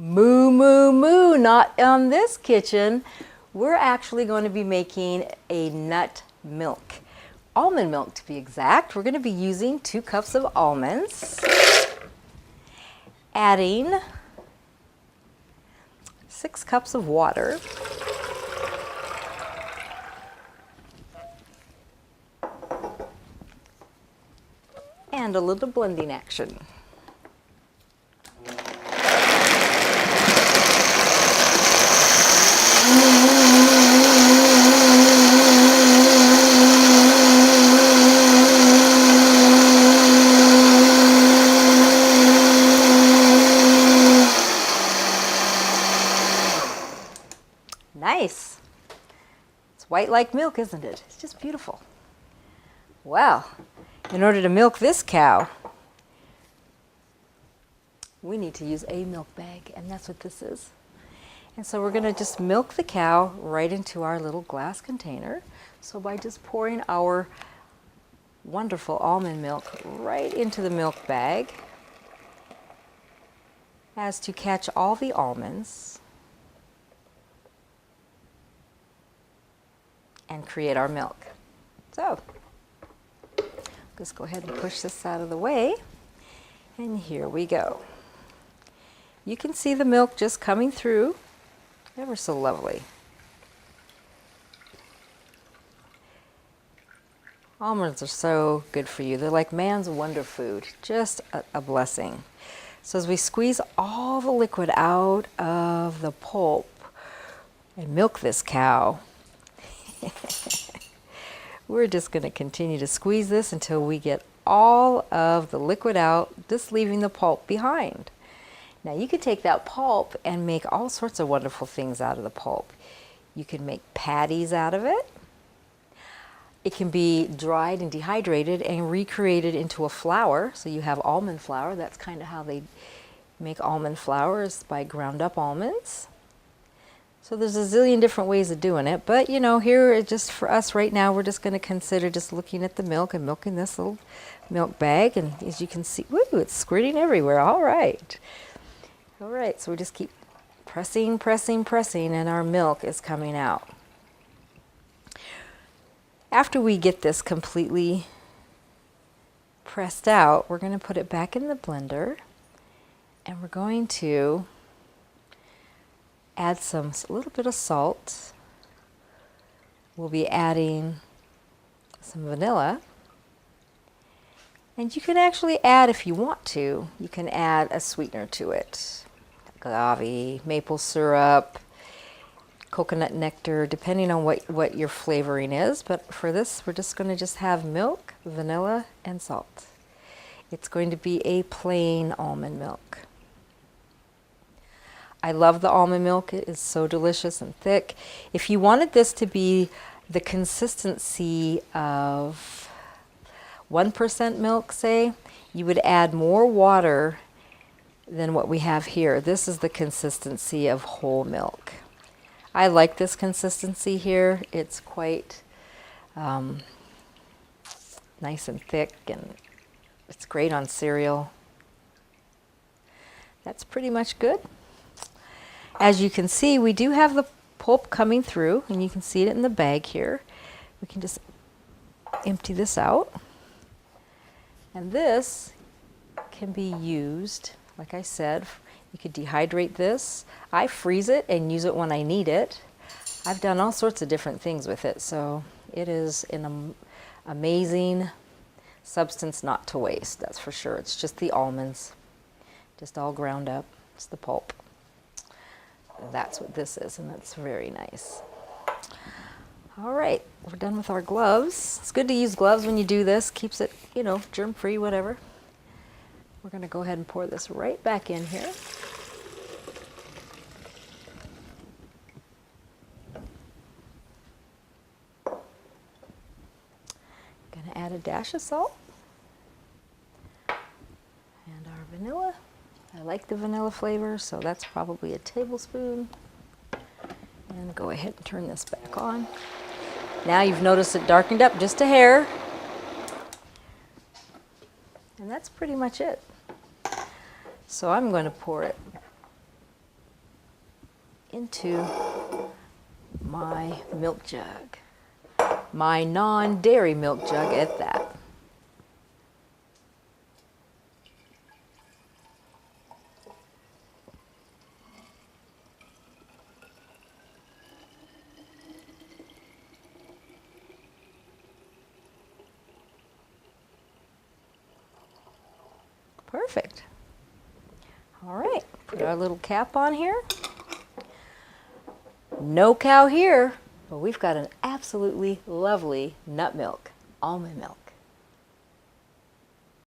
Moo, moo, moo, not on this kitchen. We're actually going to be making a nut milk. Almond milk to be exact. We're going to be using 2 cups of almonds, adding 6 cups of water, and a little blending action. Nice. It's white like milk, isn't it? It's just beautiful. Well, in order to milk this cow, we need to use a milk bag, and that's what this is. And so we're going to just milk the cow right into our little glass container. So by just pouring our wonderful almond milk right into the milk bag, as to catch all the almonds and create our milk. So, just go ahead and push this out of the way, and here we go. You can see the milk just coming through, ever so lovely. Almonds are so good for you. They're like man's wonder food, just a blessing. So as we squeeze all the liquid out of the pulp and milk this cow, we're just going to continue to squeeze this until we get all of the liquid out, just leaving the pulp behind. Now you could take that pulp and make all sorts of wonderful things out of the pulp. You can make patties out of it. It can be dried and dehydrated and recreated into a flour. So you have almond flour. That's kind of how they make almond flour, is by ground up almonds. So there's a zillion different ways of doing it. But you know, here just for us right now, we're just going to consider just looking at the milk and milking this little milk bag. And as you can see, woo, it's squirting everywhere. All right. All right, so we just keep pressing, pressing, pressing, and our milk is coming out. After we get this completely pressed out, we're going to put it back in the blender, and we're going to add a little bit of salt. We'll be adding some vanilla. And you can actually add, if you want to, you can add a sweetener to it. Agave, maple syrup, coconut nectar, depending on what your flavoring is. But for this, we're just going to just have milk, vanilla, and salt. It's going to be a plain almond milk. I love the almond milk. It is so delicious and thick. If you wanted this to be the consistency of 1% milk, say, you would add more water than what we have here. This is the consistency of whole milk. I like this consistency here. It's quite nice and thick, and it's great on cereal. That's pretty much good. As you can see, we do have the pulp coming through, and you can see it in the bag here. We can just empty this out. And this can be used, like I said, you could dehydrate this. I freeze it and use it when I need it. I've done all sorts of different things with it, so it is an amazing substance not to waste, that's for sure. It's just the almonds, just all ground up. It's the pulp. That's what this is, and that's very nice. All right, we're done with our gloves. It's good to use gloves when you do this. Keeps it, you know, germ-free, whatever. We're going to go ahead and pour this right back in here. Going to add a dash of salt. And our vanilla. I like the vanilla flavor, so that's probably a tablespoon. And go ahead and turn this back on. Now you've noticed it darkened up just a hair. And that's pretty much it. So I'm going to pour it into my milk jug. My non-dairy milk jug at that. Perfect. All right, put our little cap on here. No cow here, but we've got an absolutely lovely nut milk, almond milk.